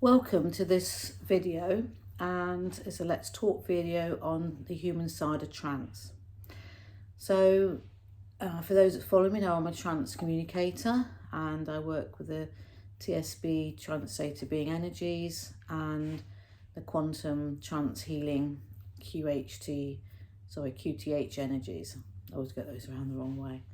Welcome to this video, and it's a Let's Talk video on the human side of trance. So for those that follow me know, I'm a trance communicator and I work with the TSB, Trance State of Being Energies, and the Quantum Trance Healing QTH energies. I always get those around the wrong way.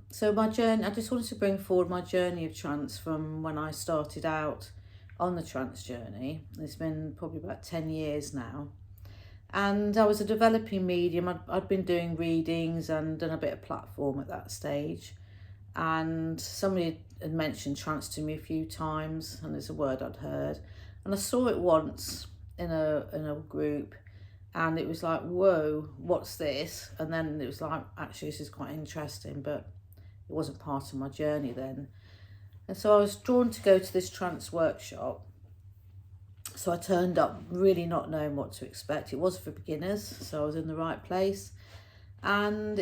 So my journey, I just wanted to bring forward my journey of trance from when I started out on the trance journey. It's been probably about 10 years now, and I was a developing medium. I'd been doing readings and done a bit of platform at that stage, and somebody had mentioned trance to me a few times, and it's a word I'd heard, and I saw it once in a group, and it was like, whoa, what's this? And then it was like, actually this is quite interesting, but it wasn't part of my journey then. And so I was drawn to go to this trance workshop. So I turned up really not knowing what to expect. It was for beginners, so I was in the right place. And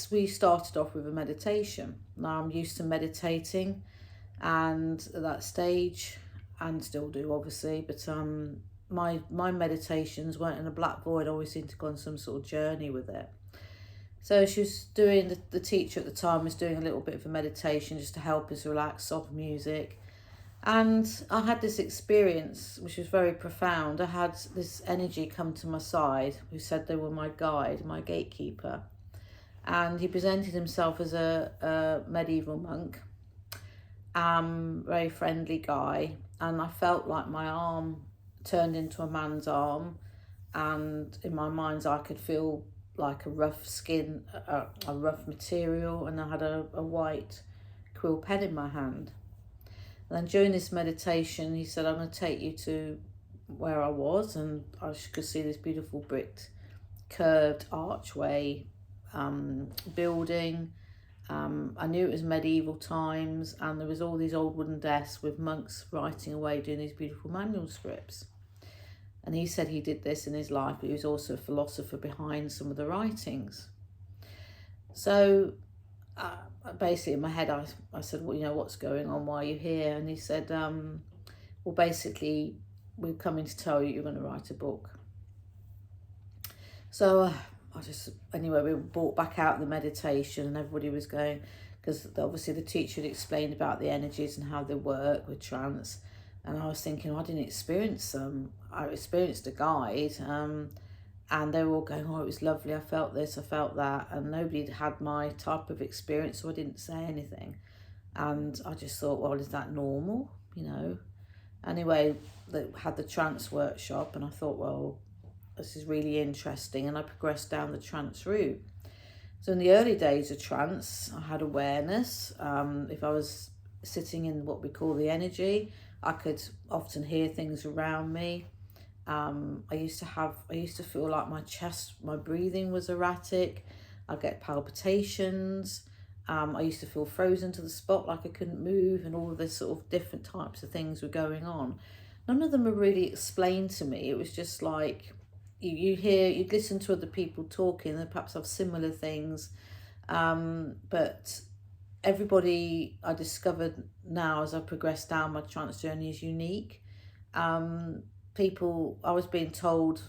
we started off with a meditation. Now I'm used to meditating, and at that stage, and still do obviously, but my meditations weren't in a black void. I always seemed to go on some sort of journey with it. So she was doing, the teacher at the time was doing a little bit of a meditation just to help us relax, soft music. And I had this experience which was very profound. I had this energy come to my side who said they were my guide, my gatekeeper. And he presented himself as a medieval monk, very friendly guy. And I felt like my arm turned into a man's arm, and in my mind's eye I could feel like a rough skin, a rough material, and I had a white quill pen in my hand. And then during this meditation he said, I'm going to take you to where I was, and I could see this beautiful bricked curved archway building. I knew it was medieval times, and there was all these old wooden desks with monks writing away, doing these beautiful manuscripts. And he said he did this in his life, but he was also a philosopher behind some of the writings. So basically in my head I said, well, you know, what's going on, why are you here? And he said, well, basically we're coming to tell you you're going to write a book. So anyway, we were brought back out of the meditation, and everybody was going, because obviously the teacher had explained about the energies and how they work with trance. And I was thinking, I didn't experience them. I experienced a guide, and they were all going, oh, it was lovely, I felt this, I felt that, and nobody had my type of experience, so I didn't say anything. And I just thought, well, is that normal, you know? Anyway, they had the trance workshop, and I thought, well, this is really interesting, and I progressed down the trance route. So in the early days of trance, I had awareness. If I was sitting in what we call the energy, I could often hear things around me. I used to feel like my chest, my breathing was erratic. I'd get palpitations. I used to feel frozen to the spot, like I couldn't move, and all of this sort of different types of things were going on. None of them were really explained to me. It was just like you'd listen to other people talking, and perhaps have similar things, but everybody I discovered now as I progressed down my trance journey is unique. People, I was being told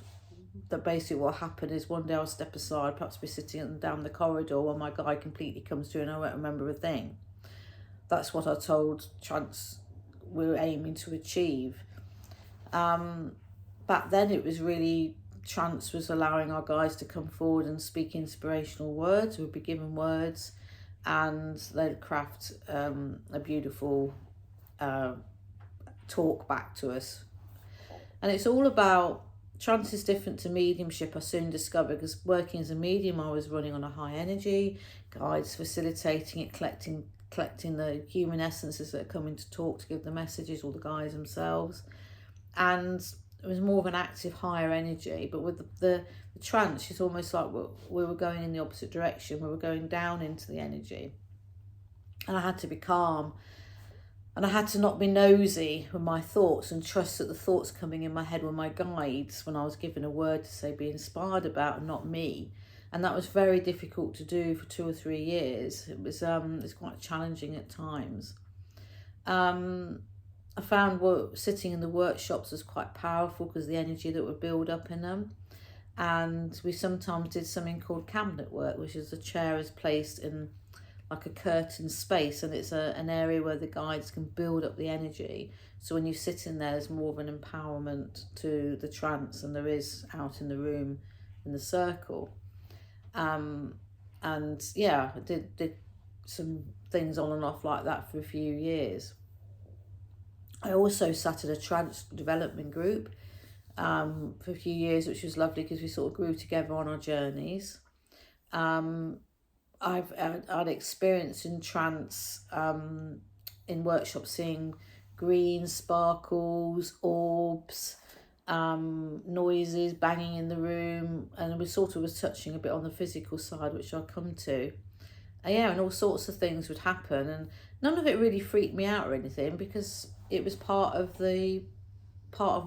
that basically what happened is one day I'll step aside, perhaps be sitting down the corridor, when my guide completely comes through and I won't remember a thing. That's what I told trance we were aiming to achieve. Back then it was really, trance was allowing our guides to come forward and speak inspirational words. We'd be given words, and they'd craft a beautiful talk back to us. And it's all about, trance is different to mediumship, I soon discovered, because working as a medium I was running on a high energy, guides facilitating it, collecting the human essences that are coming to talk, to give the messages, all the guides themselves. And it was more of an active, higher energy. But with the trance, it's almost like we were going in the opposite direction. We were going down into the energy. And I had to be calm. And I had to not be nosy with my thoughts, and trust that the thoughts coming in my head were my guides when I was given a word to say, be inspired about, and not me. And that was very difficult to do for 2 or 3 years. It was quite challenging at times. I found sitting in the workshops was quite powerful because the energy that would build up in them. And we sometimes did something called cabinet work, which is the chair is placed in like a curtain space, and it's an area where the guides can build up the energy. So when you sit in there, there's more of an empowerment to the trance than there is out in the room in the circle. And yeah, I did some things on and off like that for a few years. I also sat in a trance development group for a few years, which was lovely because we sort of grew together on our journeys. I'd experience in trance in workshops seeing green sparkles, orbs, noises, banging in the room, and we sort of was touching a bit on the physical side, which I'll come to. Yeah, and all sorts of things would happen, and none of it really freaked me out or anything because it was part of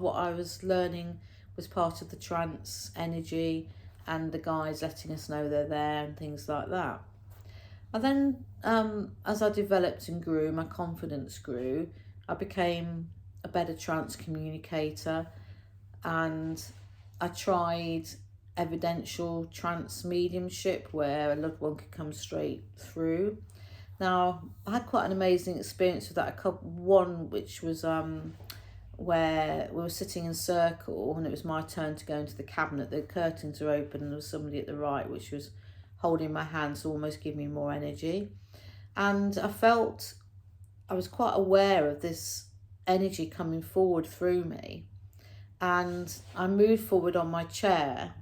what I was learning, was part of the trance energy and the guides letting us know they're there and things like that. And then as I developed and grew, my confidence grew, I became a better trance communicator, and I tried evidential trance mediumship where a loved one could come straight through. Now, I had quite an amazing experience with that. One which was where we were sitting in circle and it was my turn to go into the cabinet. The curtains were open and there was somebody at the right which was holding my hand to almost give me more energy. And I was quite aware of this energy coming forward through me. And I moved forward on my chair,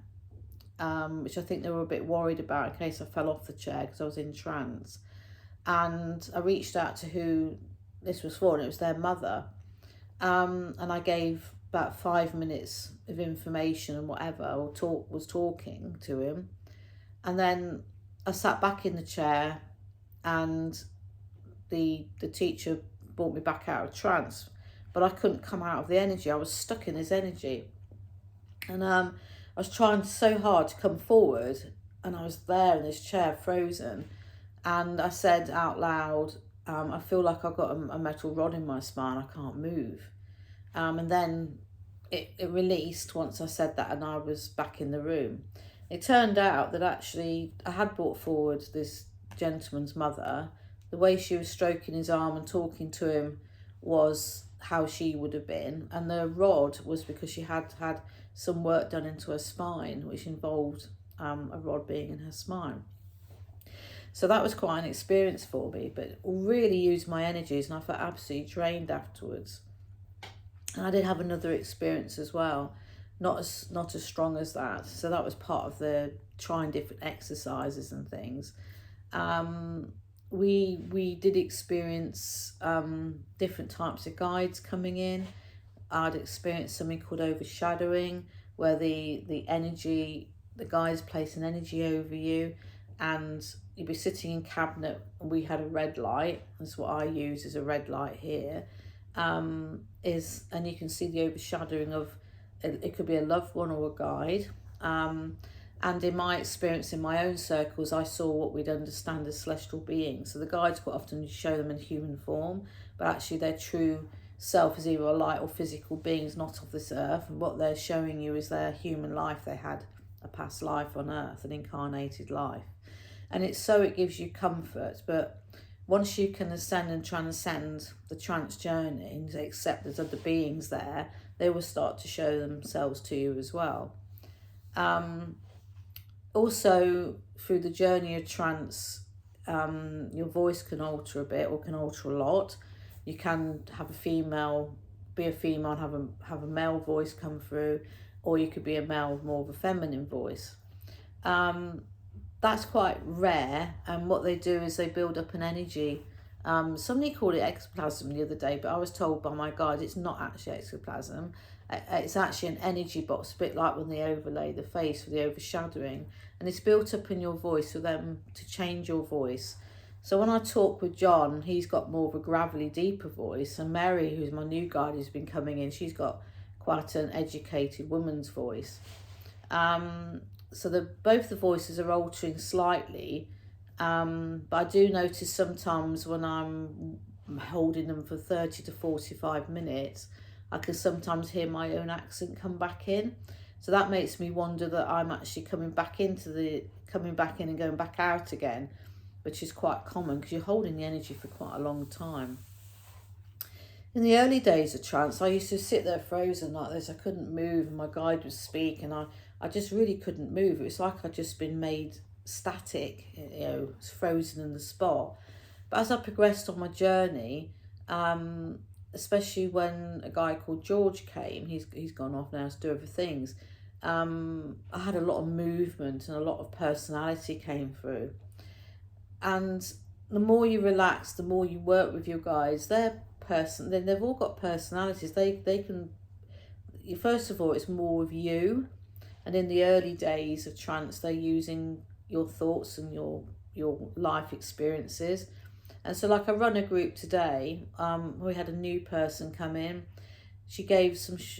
which I think they were a bit worried about in case I fell off the chair because I was in trance. And I reached out to who this was for, and it was their mother. And I gave about 5 minutes of information and whatever, or was talking to him. And then I sat back in the chair, and the teacher brought me back out of trance, but I couldn't come out of the energy. I was stuck in his energy. And I was trying so hard to come forward, and I was there in this chair frozen. And I said out loud, I feel like I've got a metal rod in my spine, I can't move. And then it released once I said that, and I was back in the room. It turned out that actually I had brought forward this gentleman's mother. The way she was stroking his arm and talking to him was how she would have been. And the rod was because she had had some work done into her spine, which involved a rod being in her spine. So that was quite an experience for me, but really used my energies, and I felt absolutely drained afterwards. And I did have another experience as well, not as strong as that. So that was part of the trying different exercises and things. We did experience different types of guides coming in. I'd experienced something called overshadowing, where the guides place an energy over you, and you'd be sitting in cabinet, and we had a red light. That's what I use, is a red light here. And you can see the overshadowing of, it could be a loved one or a guide. And in my experience in my own circles, I saw what we'd understand as celestial beings. So the guides quite often show them in human form, but actually their true self is either a light or physical beings not of this earth. And what they're showing you is their human life. They had a past life on earth, an incarnated life. And it gives you comfort. But once you can ascend and transcend the trance journey and accept there's other beings there, they will start to show themselves to you as well. Also, through the journey of trance, your voice can alter a bit, or can alter a lot. You can have be a female and have a male voice come through, or you could be a male with more of a feminine voice. That's quite rare, and what they do is they build up an energy. Somebody called it ectoplasm the other day, but I was told by my guide it's not actually ectoplasm. It's actually an energy box, a bit like when they overlay the face for the overshadowing, and it's built up in your voice for them to change your voice. So when I talk with John, he's got more of a gravelly, deeper voice, and Mary, who's my new guide who's been coming in, she's got quite an educated woman's voice. So both the voices are altering slightly, but I do notice sometimes when I'm holding them for 30 to 45 minutes, I can sometimes hear my own accent come back in. So that makes me wonder that I'm actually coming back in and going back out again, which is quite common because you're holding the energy for quite a long time. In the early days of trance, I used to sit there frozen like this. I couldn't move, and my guide would speak, and I just really couldn't move. It was like I'd just been made static, frozen in the spot. But as I progressed on my journey, especially when a guy called George came, he's gone off now to do other things. I had a lot of movement and a lot of personality came through. And the more you relax, the more you work with your guides, then they've all got personalities. They can, first of all, it's more of you. And in the early days of trance, they're using your thoughts and your life experiences. And so, like, I run a group today. We had a new person come in. She gave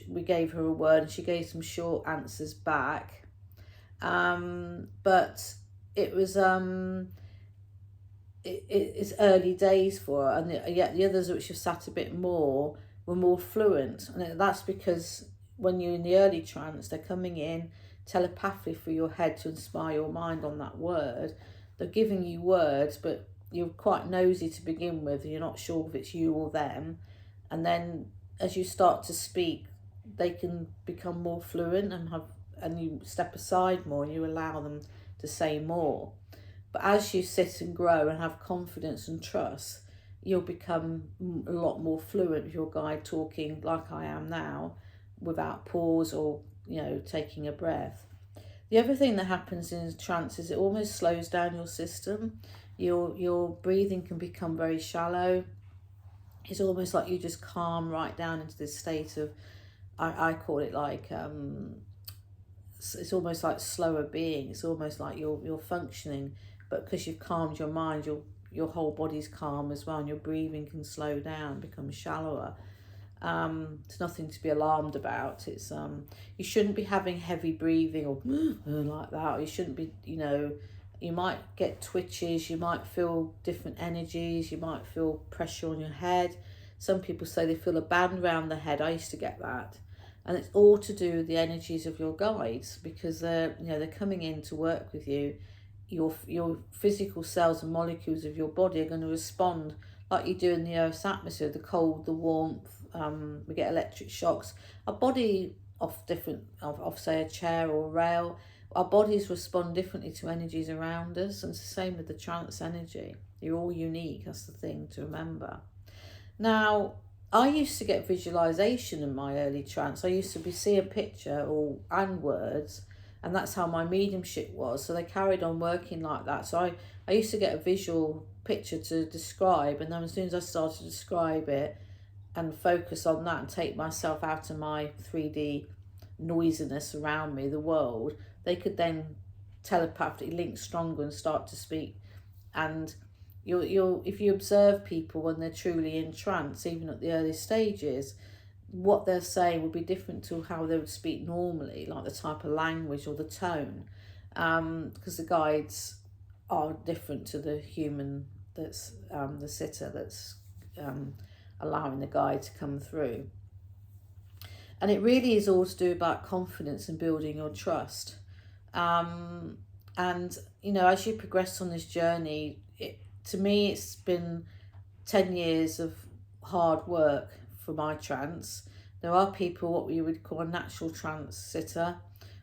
we gave her a word, and she gave some short answers back. But it was it's early days for her, and yet the others which have sat a bit more were more fluent, and that's because when you're in the early trance, they're coming in telepathically through your head to inspire your mind on that word. They're giving you words, but you're quite nosy to begin with, and you're not sure if it's you or them. And then as you start to speak, they can become more fluent and you step aside more and you allow them to say more. But as you sit and grow and have confidence and trust, you'll become a lot more fluent with your guide talking like I am now, without pause or taking a breath. The other thing that happens in trance is it almost slows down your system. Your breathing can become very shallow. It's almost like you just calm right down into this state of, I call it like, it's almost like slower being. It's almost like you're functioning, but because you've calmed your mind, your whole body's calm as well, and your breathing can slow down, become shallower. It's nothing to be alarmed about. It's you shouldn't be having heavy breathing or like that. Or you shouldn't be, you might get twitches, you might feel different energies, you might feel pressure on your head. Some people say they feel a band around the head. I used to get that. And it's all to do with the energies of your guides, because they're coming in to work with you. Your physical cells and molecules of your body are going to respond like you do in the Earth's atmosphere, the cold, the warmth. We get electric shocks. Our body, off say a chair or a rail, our bodies respond differently to energies around us, and it's the same with the trance energy. You're all unique. That's the thing to remember. Now, I used to get visualization in my early trance. I used to see a picture and words, and that's how my mediumship was. So they carried on working like that. So I used to get a visual picture to describe, and then as soon as I started to describe it and focus on that and take myself out of my 3D noisiness around me, the world, they could then telepathically link stronger and start to speak. And if you observe people when they're truly in trance, even at the early stages, what they're saying would be different to how they would speak normally, like the type of language or the tone, because the guides are different to the human that's the sitter that's allowing the guide to come through. And it really is all to do about confidence and building your trust. And as you progress on this journey, to me it's been 10 years of hard work for my trance. There are people, what we would call a natural trance sitter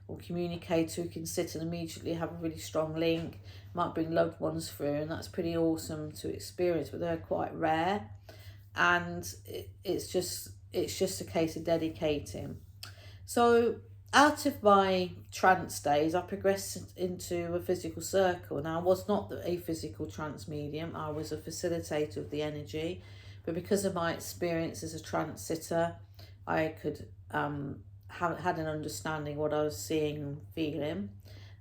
or communicator, who can sit and immediately have a really strong link, might bring loved ones through, and that's pretty awesome to experience, but they're quite rare. And it's just a case of dedicating. So out of my trance days, I progressed into a physical circle. Now, I was not a physical trance medium. I was a facilitator of the energy. But because of my experience as a trance sitter, I could had an understanding what I was seeing and feeling.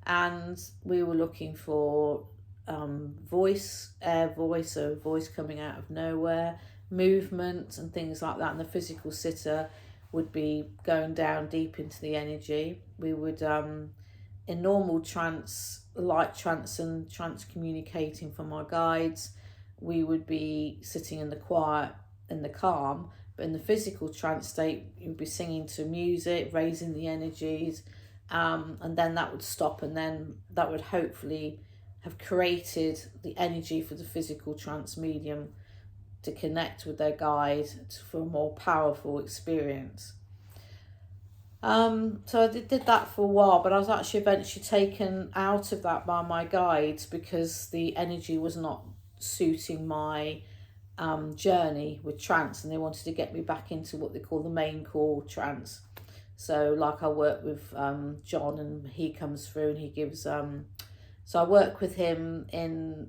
And we were looking for voice coming out of nowhere, movement and things like that. And the physical sitter would be going down deep into the energy. We would, in normal trance, light trance and trance communicating from our guides, we would be sitting in the quiet, in the calm, but in the physical trance state, you'd be singing to music, raising the energies, and then that would stop, and then that would hopefully have created the energy for the physical trance medium to connect with their guide for a more powerful experience. So I did that for a while, but I was actually eventually taken out of that by my guides because the energy was not suiting my journey with trance, and they wanted to get me back into what they call the main core trance. So like I work with John, and he comes through and he gives so I work with him in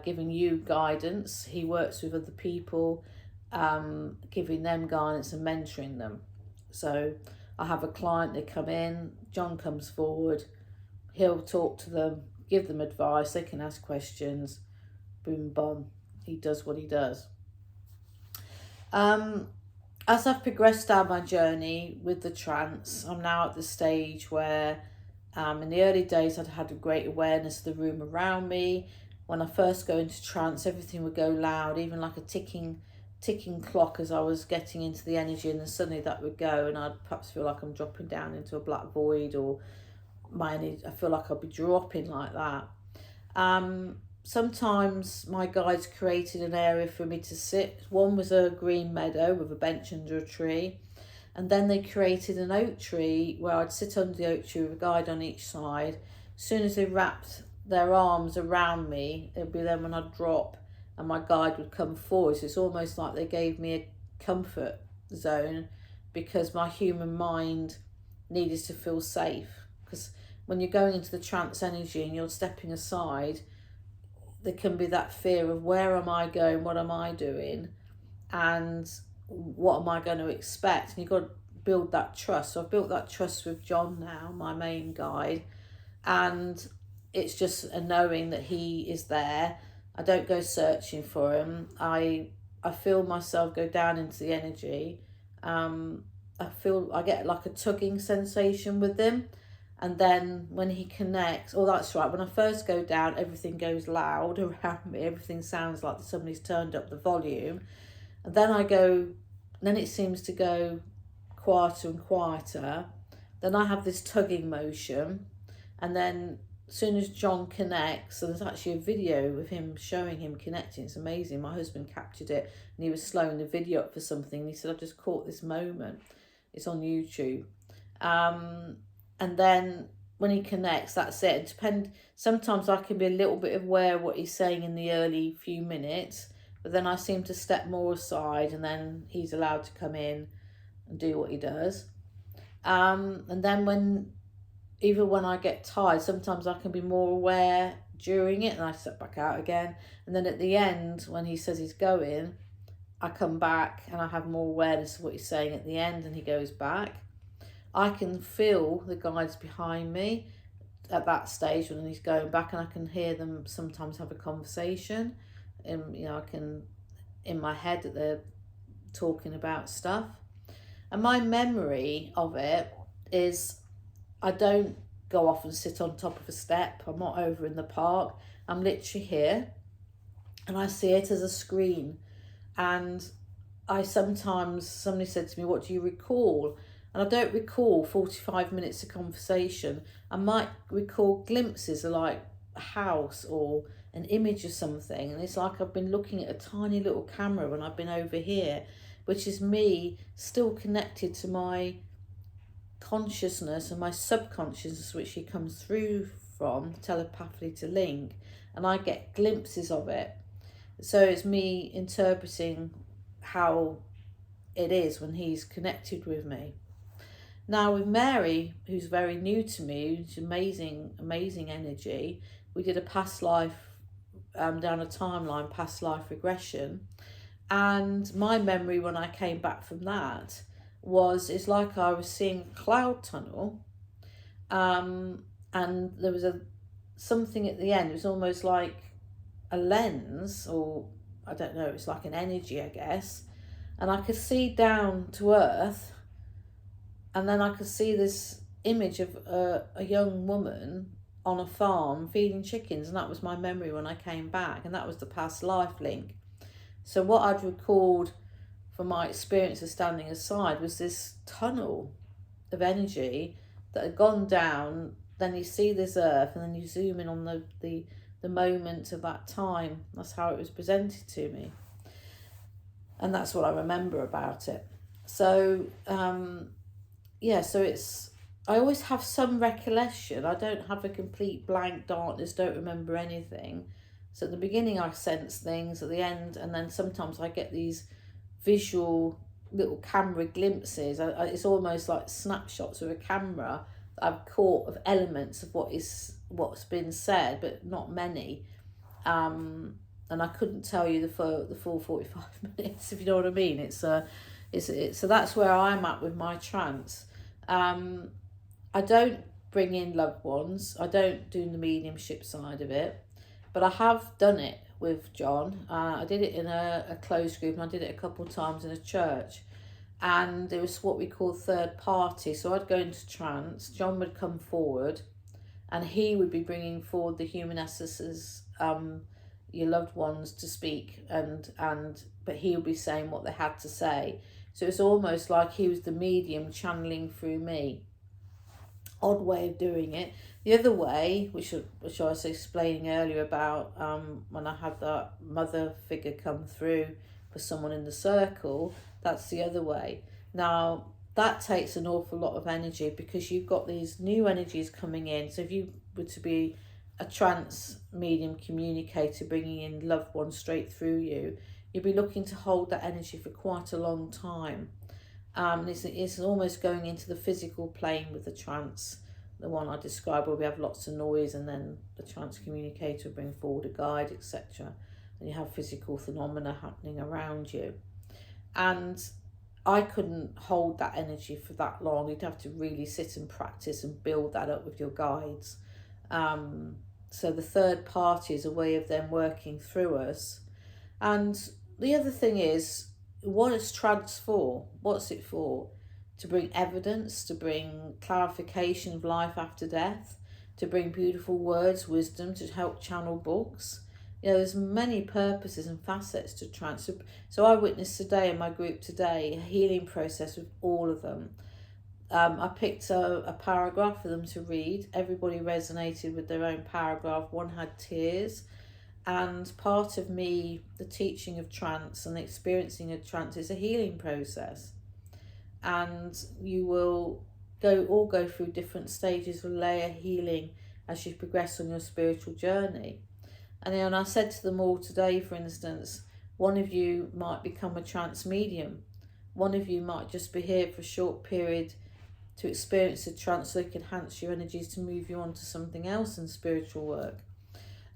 giving you guidance. He works with other people, giving them guidance and mentoring them. So I have a client, they come in, John comes forward, he'll talk to them, give them advice, they can ask questions, boom, boom, he does what he does. As I've progressed down my journey with the trance, I'm now at the stage where in the early days I'd had a great awareness of the room around me. When I first go into trance, everything would go loud, even like a ticking clock as I was getting into the energy, and then suddenly that would go and I'd perhaps feel like I'm dropping down into a black void, or I feel like I'll be dropping like that. Sometimes my guides created an area for me to sit. One was a green meadow with a bench under a tree, and then they created an oak tree where I'd sit under the oak tree with a guide on each side. As soon as they wrapped their arms around me, it would be then when I'd drop and my guide would come forward. So it's almost like they gave me a comfort zone, because my human mind needed to feel safe. Because when you're going into the trance energy and you're stepping aside, there can be that fear of, where am I going, what am I doing, and what am I going to expect? And you've got to build that trust. So I've built that trust with John now, my main guide, and it's just a knowing that he is there. I don't go searching for him. I feel myself go down into the energy. I get like a tugging sensation with him. And then when he connects, oh, that's right, when I first go down, everything goes loud around me. Everything sounds like somebody's turned up the volume. And then it seems to go quieter and quieter. Then I have this tugging motion. And then as soon as John connects, so there's actually a video of him showing him connecting. It's amazing. My husband captured it, and he was slowing the video up for something. And he said, I've just caught this moment. It's on YouTube. And then when he connects, that's it. Sometimes I can be a little bit aware of what he's saying in the early few minutes, but then I seem to step more aside, and then he's allowed to come in and do what he does. And then even when I get tired, sometimes I can be more aware during it, and I step back out again. And then at the end, when he says he's going, I come back and I have more awareness of what he's saying at the end, and he goes back. I can feel the guides behind me at that stage when he's going back, and I can hear them sometimes have a conversation. And I can, in my head, that they're talking about stuff. And my memory of it is, I don't go off and sit on top of a step. I'm not over in the park. I'm literally here, and I see it as a screen. And somebody said to me, what do you recall? And I don't recall 45 minutes of conversation. I might recall glimpses of like a house or an image of something. And it's like I've been looking at a tiny little camera when I've been over here, which is me still connected to my consciousness and my subconsciousness, which he comes through from telepathically to link. And I get glimpses of it. So it's me interpreting how it is when he's connected with me. Now with Mary, who's very new to me, who's amazing energy, we did a past life, down a timeline, past life regression. And my memory when I came back from that it's like I was seeing a cloud tunnel. And there was something at the end. It was almost like a lens, or I don't know, it's like an energy, I guess. And I could see down to earth. And then I could see this image of a young woman, on a farm feeding chickens, and that was my memory when I came back, and that was the past life link. So what I'd recalled from my experience of standing aside was this tunnel of energy that had gone down. Then you see this earth, and then you zoom in on the moment of that time. That's how it was presented to me, and that's what I remember about it. So so it's, I always have some recollection. I don't have a complete blank darkness, don't remember anything. So at the beginning I sense things, at the end, and then sometimes I get these visual little camera glimpses. It's almost like snapshots of a camera that I've caught of elements of what's been said, but not many. And I couldn't tell you the full 45 minutes, if you know what I mean. It's so that's where I'm at with my trance. I don't bring in loved ones. I don't do the mediumship side of it, but I have done it with John. I did it in a closed group, and I did it a couple of times in a church, and it was what we call third party. So I'd go into trance, John would come forward, and he would be bringing forward the human essences, your loved ones, to speak, but he would be saying what they had to say. So it's almost like he was the medium channeling through me. Odd way of doing it. The other way, which I was explaining earlier about when I had that mother figure come through for someone in the circle, that's the other way. Now, that takes an awful lot of energy, because you've got these new energies coming in. So if you were to be a trance medium communicator bringing in loved ones straight through you, you'd be looking to hold that energy for quite a long time. It's almost going into the physical plane with the trance, the one I described, where we have lots of noise, and then the trance communicator will bring forward a guide, etc. And you have physical phenomena happening around you. And I couldn't hold that energy for that long. You'd have to really sit and practice and build that up with your guides. So the third party is a way of them working through us. And the other thing is, what is trance for? What's it for? To bring evidence, to bring clarification of life after death, to bring beautiful words, wisdom, to help channel books. There's many purposes and facets to trance. So I witnessed today in my group today a healing process with all of them. I picked a paragraph for them to read. Everybody resonated with their own paragraph. One had tears. And part of me, the teaching of trance and the experiencing of trance, is a healing process. And you will all go through different stages of layer healing as you progress on your spiritual journey. And I said to them all today, for instance, one of you might become a trance medium. One of you might just be here for a short period to experience the trance, so it can enhance your energies to move you on to something else in spiritual work.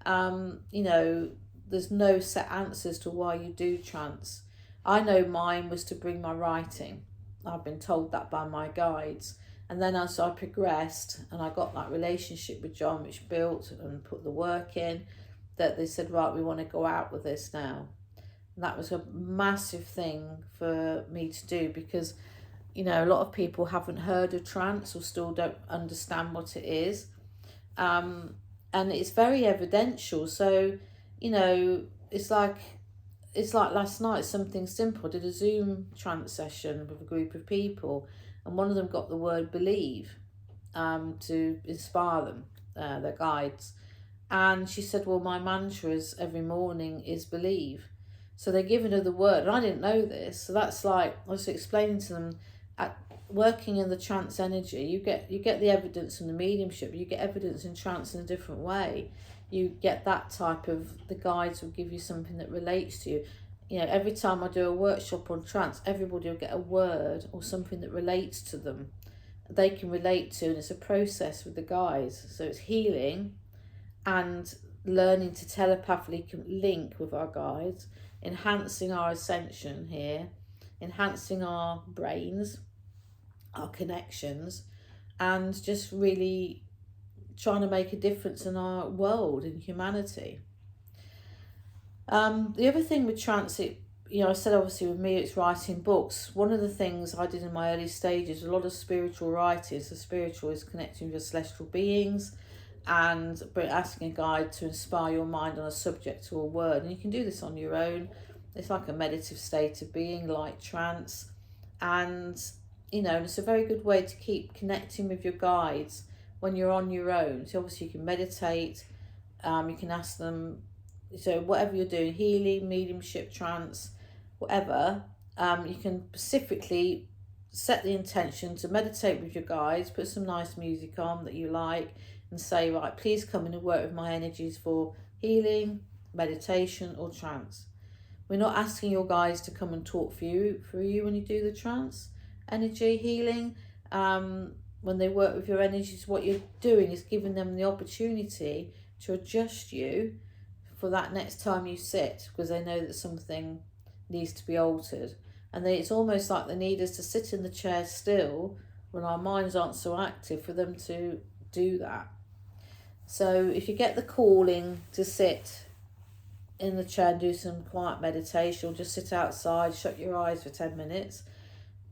There's no set answers to why you do trance. I know mine was to bring my writing. I've been told that by my guides. And then as I progressed and I got that relationship with John, which built and put the work in, that they said, right, we want to go out with this now. And that was a massive thing for me to do, because, a lot of people haven't heard of trance or still don't understand what it is. And it's very evidential. So, it's like last night, something simple. I did a Zoom trance session with a group of people, and one of them got the word believe to inspire them, their guides. And she said, well, my mantras every morning is believe. So they give another word, and I didn't know this. So that's like, I was explaining to them, working in the trance energy, you get the evidence from the mediumship, you get evidence in trance in a different way. You get that type of, the guides will give you something that relates to you. Every time I do a workshop on trance, everybody will get a word or something that relates to them, they can relate to, and it's a process with the guides. So it's healing and learning to telepathically link with our guides, enhancing our ascension here, enhancing our brains, our connections, and just really trying to make a difference in our world, in humanity. The other thing with trance, I said obviously with me it's writing books. One of the things I did in my early stages, a lot of spiritual writers, the spiritual is connecting with celestial beings, and asking a guide to inspire your mind on a subject or a word. And you can do this on your own. It's like a meditative state of being, like trance. And, you know, it's a very good way to keep connecting with your guides when you're on your own. So obviously you can meditate, you can ask them, so whatever you're doing, healing, mediumship, trance, whatever, you can specifically set the intention to meditate with your guides, put some nice music on that you like, and say, right, please come in and work with my energies for healing, meditation, or trance. We're not asking your guides to come and talk for you when you do the trance energy healing. When they work with your energies, what you're doing is giving them the opportunity to adjust you for that next time you sit, because they know that something needs to be altered. And it's almost like they need us to sit in the chair still when our minds aren't so active for them to do that. So if you get the calling to sit in the chair and do some quiet meditation, or just sit outside, shut your eyes for 10 minutes,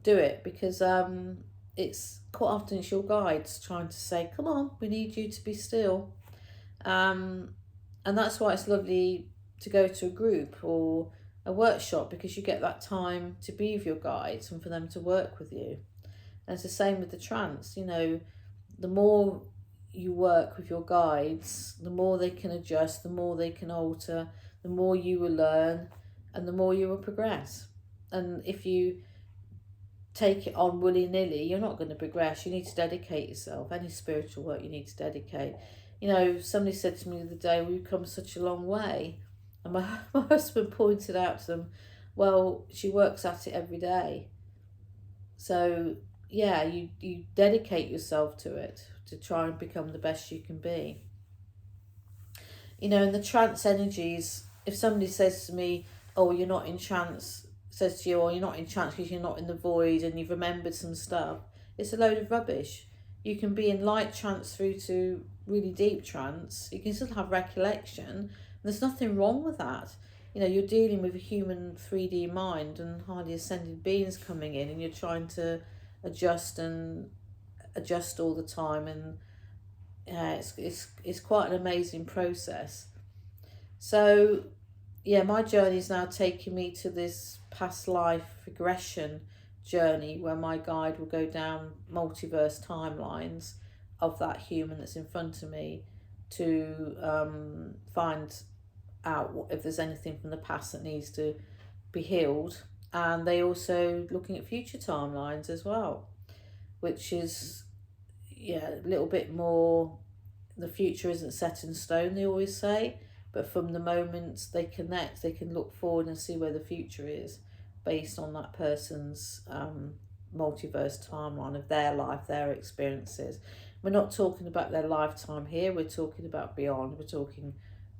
do it, because it's quite often it's your guides trying to say, come on, we need you to be still. And that's why it's lovely to go to a group or a workshop, because you get that time to be with your guides and for them to work with you. And it's the same with the trance. You know, the more you work with your guides, the more they can adjust, the more they can alter, the more you will learn, and the more you will progress. And if you take it on willy-nilly, you're not going to progress. You need to dedicate yourself. Any spiritual work, you need to dedicate. You know, somebody said to me the other day, we've come such a long way. And my husband pointed out to them, well, she works at it every day. So, yeah, you dedicate yourself to it to try and become the best you can be. You know, in the trance energies, if somebody says to me, oh, you're not in trance, says to you, oh, you're not in trance because you're not in the void and you've remembered some stuff, it's a load of rubbish. You can be in light trance through to really deep trance. You can still have recollection. There's nothing wrong with that. You know, you're dealing with a human 3D mind and highly ascended beings coming in, and you're trying to adjust all the time, and it's quite an amazing process. So yeah, my journey is now taking me to this past life regression journey where my guide will go down multiverse timelines of that human that's in front of me to find out if there's anything from the past that needs to be healed. And they also looking at future timelines as well, which is a little bit more, the future isn't set in stone, they always say, but from the moment they connect, they can look forward and see where the future is based on that person's multiverse timeline of their life, their experiences. We're not talking about their lifetime here, we're talking about beyond. We're talking,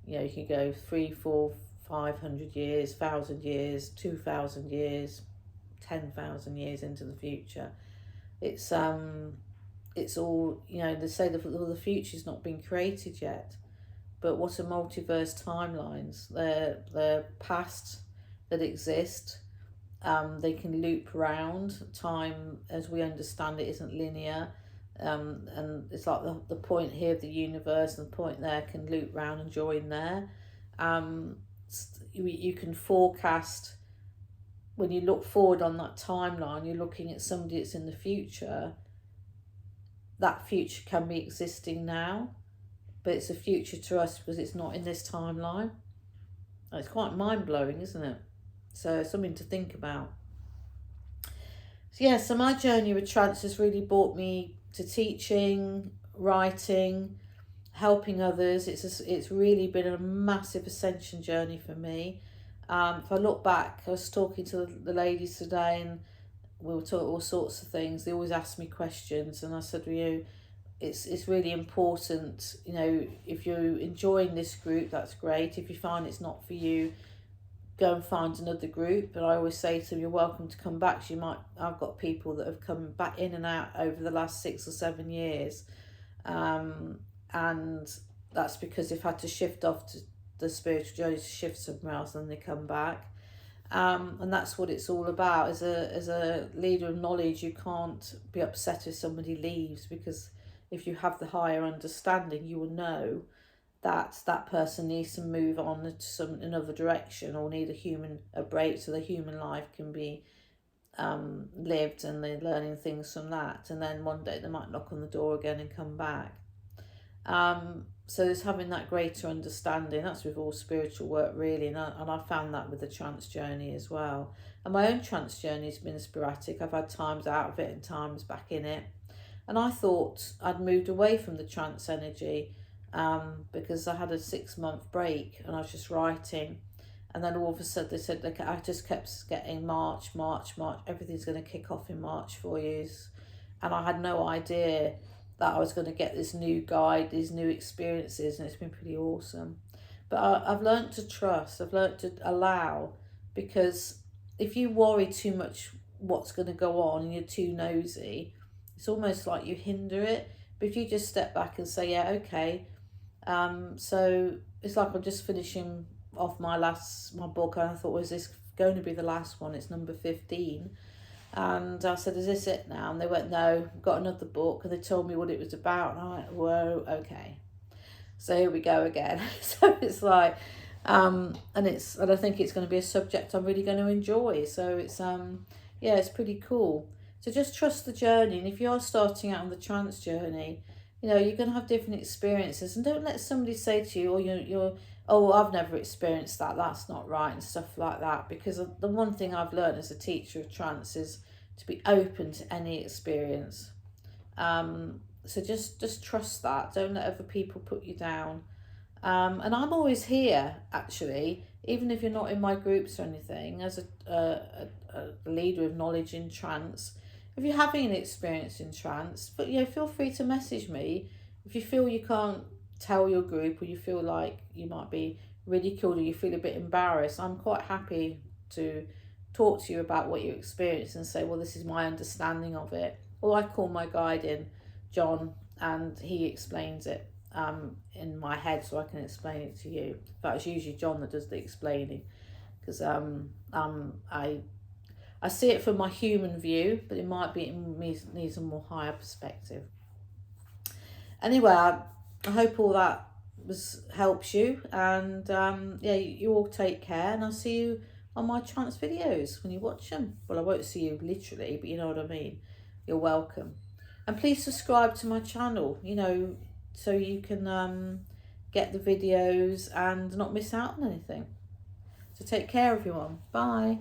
you can go 300, 400, 500 years, 1,000 years, 2,000 years, 10,000 years into the future. It's all, they say the future's not been created yet, but what are multiverse timelines? They're past that exist. They can loop round. Time, as we understand it, isn't linear. And it's like the point here of the universe and the point there can loop round and join there. You can forecast, when you look forward on that timeline, you're looking at somebody that's in the future. That future can be existing now, but it's a future to us because it's not in this timeline. It's quite mind-blowing, isn't it? So something to think about. So my journey with trance has really brought me to teaching, writing, helping others. It's really been a massive ascension journey for me. If I look back, I was talking to the ladies today and we were talking all sorts of things. They always ask me questions, and I said, it's really important, if you're enjoying this group, that's great. If you find it's not for you, go and find another group. But I always say to them, you're welcome to come back. I've got people that have come back in and out over the last 6 or 7 years, and that's because they've had to shift off to the spiritual journey, to shift somewhere else, and they come back. And that's what it's all about. As a leader of knowledge, you can't be upset if somebody leaves, because if you have the higher understanding, you will know that that person needs to move on to another direction, or need a break so the human life can be lived, and they're learning things from that. And then one day they might knock on the door again and come back. So there's having that greater understanding. That's with all spiritual work, really, and I found that with the trance journey as well. And my own trance journey has been sporadic. I've had times out of it and times back in it, and I thought I'd moved away from the trance energy because I had a 6-month break and I was just writing, and then all of a sudden they said, like, I just kept getting March, everything's going to kick off in March for you, and I had no idea that I was going to get this new guide, these new experiences, and it's been pretty awesome. But I've learned to trust, I've learned to allow, because if you worry too much what's going to go on and you're too nosy, it's almost like you hinder it. But if you just step back and say, yeah, okay, so it's like I'm just finishing off my book, and I thought, was this going to be the last one? It's number 15. And I said, is this it now? And they went, no, I've got another book. And they told me what it was about. And I went, whoa, okay. So here we go again. So it's like, and I think it's going to be a subject I'm really going to enjoy. So it's, yeah, it's pretty cool. So just trust the journey. And if you're starting out on the trance journey, you know, you're going to have different experiences. And don't let somebody say to you, oh, I've never experienced that, that's not right, and stuff like that. Because the one thing I've learned as a teacher of trance is to be open to any experience. So just trust that. Don't let other people put you down. And I'm always here, actually, even if you're not in my groups or anything, as a leader of knowledge in trance. If you're having an experience in trance, but feel free to message me. If you feel you can't tell your group, or you feel like you might be ridiculed, or you feel a bit embarrassed, I'm quite happy to talk to you about what you experience and say, well, this is my understanding of it. Or I call my guide in, John, and he explains it in my head, so I can explain it to you. But it's usually John that does the explaining, because I see it from my human view, but it might be it needs a more higher perspective. Anyway, I hope all that helps you, and yeah, you all take care, and I'll see you on my trance videos when you watch them. Well, I won't see you literally, but you know what I mean. You're welcome. And please subscribe to my channel, so you can get the videos and not miss out on anything. So take care, everyone. Bye.